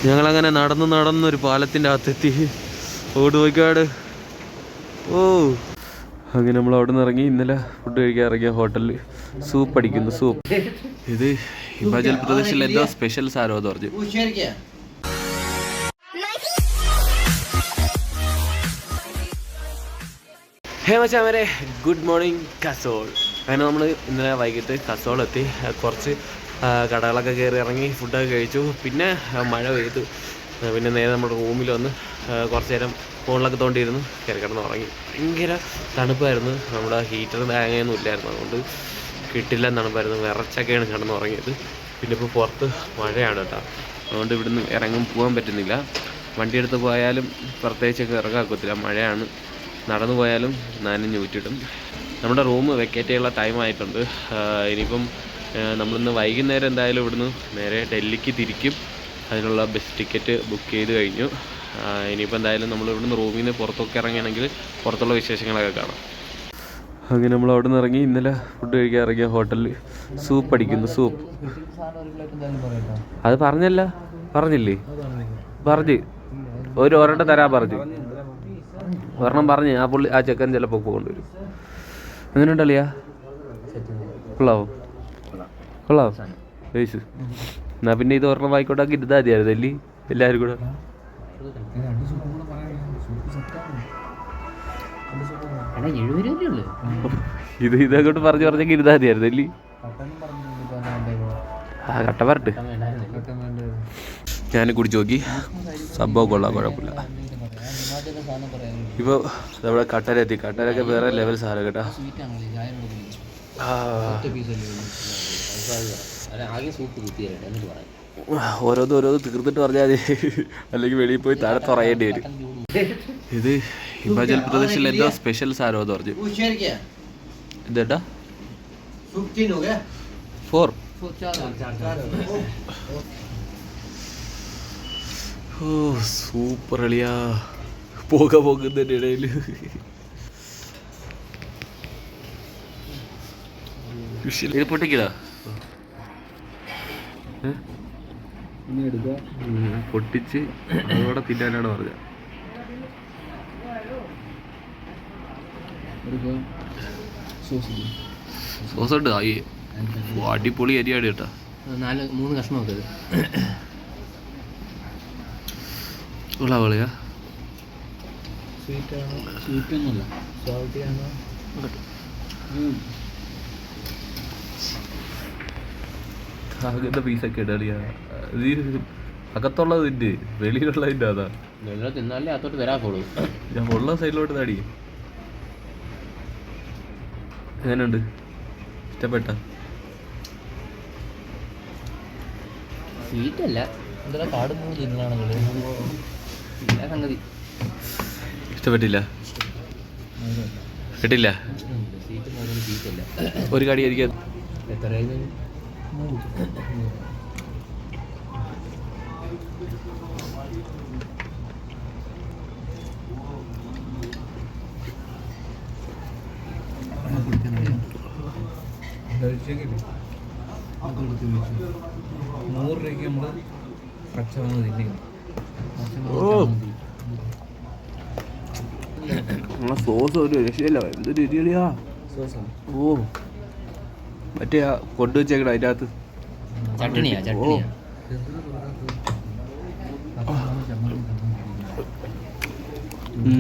ഞങ്ങളങ്ങനെ നടന്നൊരു പാലത്തിൻ്റെ അകത്തെത്തി. ഓടുവയ്ക്കാട്. ഓ അങ്ങനെ നമ്മൾ അവിടെ നിന്ന് ഇറങ്ങി. ഇന്നലെ ഫുഡ് കഴിക്കാൻ ഇറങ്ങിയ ഹോട്ടലിൽ സൂപ്പ് അടിക്കുന്നു. സൂപ്പ് ഇത് ഹിമാചൽ പ്രദേശിലെ എന്തോ സ്പെഷ്യൽ സാധനം എന്ന് പറഞ്ഞു. ഹേ മച്ചാമരെ, ഗുഡ് മോർണിംഗ് കസോൾ. അങ്ങനെ നമ്മൾ ഇന്നലെ വൈകിട്ട് കസോളെത്തി. കുറച്ച് കടകളൊക്കെ കയറി ഇറങ്ങി ഫുഡൊക്കെ കഴിച്ചു. പിന്നെ മഴ പെയ്തു. പിന്നെ നേരെ നമ്മുടെ റൂമിൽ വന്ന് കുറച്ച് നേരം ഫോണിലൊക്കെ തോണ്ടിയിരുന്നു. കയറി കിടന്ന് ഉറങ്ങി. ഭയങ്കര തണുപ്പായിരുന്നു. നമ്മുടെ ഹീറ്റർ തേങ്ങയൊന്നും ഇല്ലായിരുന്നു, അതുകൊണ്ട് കിട്ടില്ല തണുപ്പായിരുന്നു. വിറച്ചൊക്കെയാണ് കിടന്ന് ഉറങ്ങിയത്. പിന്നെ ഇപ്പോൾ പുറത്ത് മഴയാണ് കേട്ടോ, അതുകൊണ്ട് ഇവിടുന്ന് ഇറങ്ങും പോകാൻ പറ്റുന്നില്ല. വണ്ടി എടുത്ത് പോയാലും പ്രത്യേകിച്ചൊക്കെ ഇറങ്ങാക്കത്തില്ല, മഴയാണ്. നടന്നു പോയാലും നനഞ്ഞ് ഊറ്റിടും. നമ്മുടെ റൂം വെക്കേറ്റ് ചെയ്യാനുള്ള ടൈമായിട്ടുണ്ട്. ഇനിയിപ്പം നമ്മളിന്ന് വൈകുന്നേരം എന്തായാലും ഇവിടുന്ന് നേരെ ഡൽഹിക്ക് തിരിക്കും. അതിനുള്ള ബസ് ടിക്കറ്റ് ബുക്ക് ചെയ്ത് കഴിഞ്ഞു. ഇനിയിപ്പോൾ എന്തായാലും നമ്മൾ ഇവിടുന്ന് റൂമിൽ നിന്ന് പുറത്തൊക്കെ ഇറങ്ങുകയാണെങ്കിൽ പുറത്തുള്ള വിശേഷങ്ങളൊക്കെ കാണാം. അങ്ങനെ നമ്മൾ അവിടെ നിന്ന് ഇറങ്ങി. ഇന്നലെ ഫുഡ് കഴിക്കാൻ ഇറങ്ങിയ ഹോട്ടലിൽ സൂപ്പ് അടിക്കുന്നു. സൂപ്പ് അത് പറഞ്ഞില്ലേ? ഒരെണ്ണം തരാൻ പറഞ്ഞു. ഒരെണ്ണം പറഞ്ഞ് ആ ചെക്കൻ ചിലപ്പോൾ കൊണ്ടുവരും. എങ്ങനെയുണ്ടല്ലിയാ? കൊള്ളാവോ? വേസ് എന്നാ പിന്നെ ഇത് ഒരെണ്ണം വായിക്കോട്ടാക്കി ഇരുതാ മതിയായിരുന്നു അല്ലേ എല്ലാവരും കൂടെ. ഇതങ്ങോട്ട് പറഞ്ഞെങ്കിൽ ഇരുതാ മതിയായിരുന്നു അല്ലേ? ആ കട്ട പറഞ്ഞിട്ട് ഞാൻ കുടിച്ചു നോക്കി. സംഭവം കൊള്ളാം, കുഴപ്പമില്ല. ഇപ്പോൾ നമ്മുടെ കട്ടലെത്തി. കട്ടലൊക്കെ വേറെ ലെവൽ സാധനം കേട്ടോ. ഓരോന്ന് തീർത്തിട്ട് പറഞ്ഞാൽ മതി, അല്ലെങ്കിൽ വെളിയിൽ പോയി താഴെ തുറയേണ്ടി വരും. ഇത് ഹിമാചൽ പ്രദേശിലെ എന്തോ സ്പെഷ്യൽ സാധനം എന്ന് പറഞ്ഞു. ഇതേട്ടാ 4. ഓ സൂപ്പർ അളിയാ. പോകുന്നതിൻ്റെ ഇടയിൽ ഇത് പൊട്ടിക്കടാ. പൊട്ടിച്ച് അതോടെ തിന്നാനാണ് പറഞ്ഞത്. സോസ് ഉണ്ട്. അടിപൊളി അരിയാണ് കേട്ടോ. 3 കഷ്ണമൊക്കെ ഉള്ളവളിയാ. അങ്ങനത്തെ പീസൊക്കെ ഇടളിയാ. ഇത് അകത്തുള്ളതിൻ്റെ വെളിയിലുള്ളതിൻ്റെ അതാ. തിന്നാലേ അകത്തോട്ട് വരാക്കുള്ളൂ. ഞാൻ ഉള്ള സൈഡിലോട്ട് താടി. എങ്ങനെയുണ്ട്? ഇഷ്ടപ്പെട്ട? സ്വീറ്റല്ല, സംഗതി ഇഷ്ടപ്പെട്ടില്ല. കേട്ടില്ല? ഒരു കടി ആയിരിക്കും. സോസ് ഒരു രക്ഷയില്ല. എന്തൊരു രുചിയാ. ഓ മറ്റേ കൊണ്ടുവച്ചേക്കട അതിൻ്റെ അകത്ത്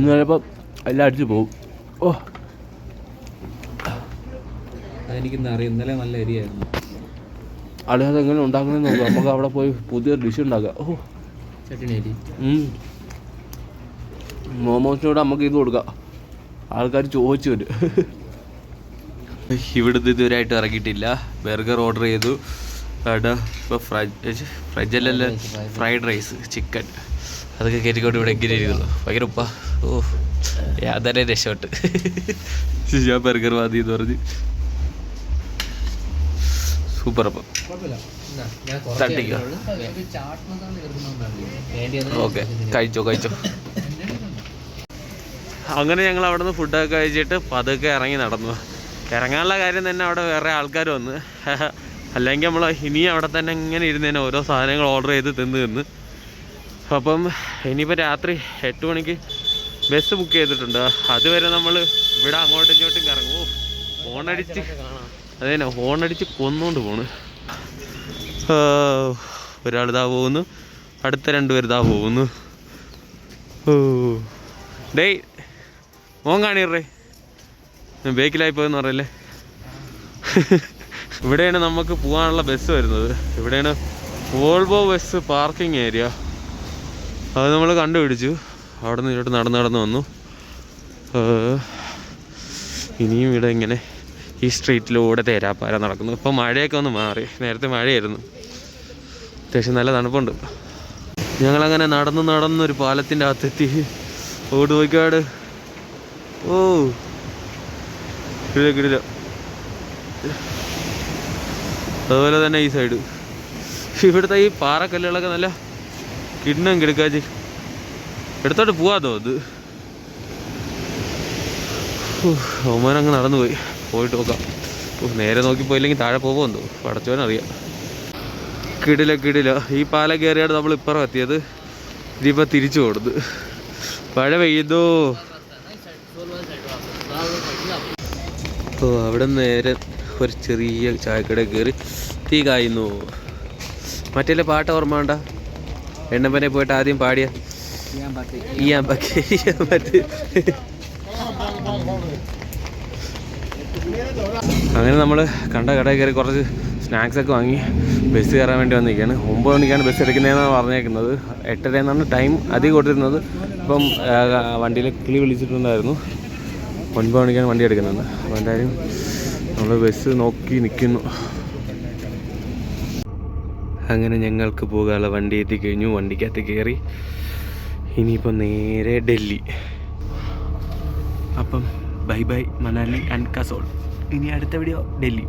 ചിലപ്പം എല്ലാം അടിച്ചു പോകും. ഓ എനിക്കിന്ന് അറിയാം. ഇന്നലെ നല്ല അരിയായിരുന്നു. അല്ലാതെ എങ്ങനെ ഉണ്ടാക്കണമെന്ന് നോക്കാം. നമുക്ക് അവിടെ പോയി പുതിയൊരു ഡിഷ് ഉണ്ടാക്കാം. ഓ ചട്ടിണി അരി. മോമോസിനോട് നമുക്ക് ഇത് കൊടുക്കാം. ആൾക്കാർ ചോദിച്ചു വരും. ഇവിടുന്ന് ഇതുവരെയായിട്ട് ഇറങ്ങിയിട്ടില്ല. ബർഗർ ഓർഡർ ചെയ്തു. ഇപ്പോൾ ഫ്രജല്ലല്ല ഫ്രൈഡ് റൈസ്, ചിക്കൻ അതൊക്കെ കയറ്റിക്കൊണ്ട് ഇവിടെ എങ്ങനെ ഇരിക്കുന്നു. ഭയങ്കര ഉപ്പ. ഓ ഞാൻ തന്നെ രക്ഷപ്പെട്ട്. ഞാൻ ബർഗർ മതി എന്ന് പറഞ്ഞ് സൂപ്പർ. അപ്പം തട്ടിക്കോ. ഓക്കെ കഴിച്ചോ. അങ്ങനെ ഞങ്ങൾ അവിടെ നിന്ന് ഫുഡൊക്കെ കഴിച്ചിട്ട് പതുക്കെ ഇറങ്ങി നടന്നു. ഇറങ്ങാനുള്ള കാര്യം തന്നെ അവിടെ വേറെ ആൾക്കാർ വന്ന്. അല്ലെങ്കിൽ നമ്മൾ ഇനിയും അവിടെ തന്നെ ഇങ്ങനെ ഇരുന്നേനെ ഓരോ സാധനങ്ങൾ ഓർഡർ ചെയ്ത് തിന്ന് അപ്പം ഇനിയിപ്പോൾ രാത്രി 8 മണിക്ക് ബസ് ബുക്ക് ചെയ്തിട്ടുണ്ട്. അതുവരെ നമ്മൾ ഇവിടെ അങ്ങോട്ടും ഇങ്ങോട്ടും കറങ്ങും. ഹോണടിച്ച് അതേനെ ഹോണടിച്ച് കൊന്നുകൊണ്ട് പോണ്. ഒരാളിതാ പോകുന്നു, അടുത്ത 2 പേര് ഇതാ പോകുന്നു. ഡേയ് മോൻ കാണിയറേ ബേക്കിലായി പോയെന്ന് പറയല്ലേ. ഇവിടെയാണ് നമുക്ക് പോകാനുള്ള ബസ് വരുന്നത്. ഇവിടെയാണ് വോൾവോ ബസ് പാർക്കിംഗ് ഏരിയ. അത് നമ്മൾ കണ്ടുപിടിച്ചു. അവിടെ നിന്ന് ഇങ്ങോട്ട് നടന്ന് വന്നു. ഇനിയും ഇവിടെ ഇങ്ങനെ ഈ സ്ട്രീറ്റിലൂടെ തേരാപ്പാര നടക്കുന്നു. ഇപ്പം മഴയൊക്കെ ഒന്ന് മാറി. നേരത്തെ മഴയായിരുന്നു. അത്യാവശ്യം നല്ല തണുപ്പുണ്ട്. ഞങ്ങളങ്ങനെ നടന്നൊരു പാലത്തിൻ്റെ അകത്തെത്തി. ഓടുപോയിക്കാട്. ഓ കിടില. അതുപോലെ തന്നെ ഈ സൈഡ് ഇവിടുത്തെ ഈ പാറക്കല്ലുകളൊക്കെ നല്ല കിണ്ണം കിടക്കാച്ച്. എടുത്തോട്ട് പോവാതോ അത്. അവന്മാരങ്ങ് നടന്നു പോയിട്ട് നോക്കാം. നേരെ നോക്കി പോയില്ലെങ്കിൽ താഴെ പോകുമെന്തോ പടച്ചോനറിയാം. കിടില. ഈ പാലം കയറിയാണ് നമ്മൾ ഇപ്പുറം എത്തിയത്. ഇതിപ്പോൾ തിരിച്ചു കൊടുത്ത് മഴ പെയ്യുന്നോ. അവിടെ നേരെ ഒരു ചെറിയ ചായക്കട കയറി തീ കായുന്നു. മറ്റേ പാട്ട് ഓർമ്മ വേണ്ട? എണ്ണപ്പനെ പോയിട്ട് ആദ്യം പാടിയ അങ്ങനെ നമ്മൾ കണ്ട കടയിൽ കയറി കുറച്ച് സ്നാക്സൊക്കെ വാങ്ങി ബസ് കയറാൻ വേണ്ടി വന്നിരിക്കുകയാണ്. 9 മണിക്കാണ് ബസ് എടുക്കുന്നതെന്നാണ് പറഞ്ഞേക്കുന്നത്. 8:30 എന്നാണ് ടൈം അധികം കൊടുത്തിരുന്നത്. ഇപ്പം വണ്ടിയിൽ കിളി വിളിച്ചിട്ടുണ്ടായിരുന്നു. 9 മണിക്കാണ് വണ്ടി എടുക്കുന്നത്. അപ്പോൾ എന്തായാലും നമ്മൾ ബസ് നോക്കി നിൽക്കുന്നു. അങ്ങനെ ഞങ്ങൾക്ക് പോകാനുള്ള വണ്ടി എത്തിക്കഴിഞ്ഞു. വണ്ടിക്കകത്ത് കയറി ഇനിയിപ്പോൾ നേരെ ഡൽഹി. അപ്പം ബൈ മനാലി ആൻഡ് കസോൾ. ഇനി അടുത്ത വീഡിയോ ഡൽഹി.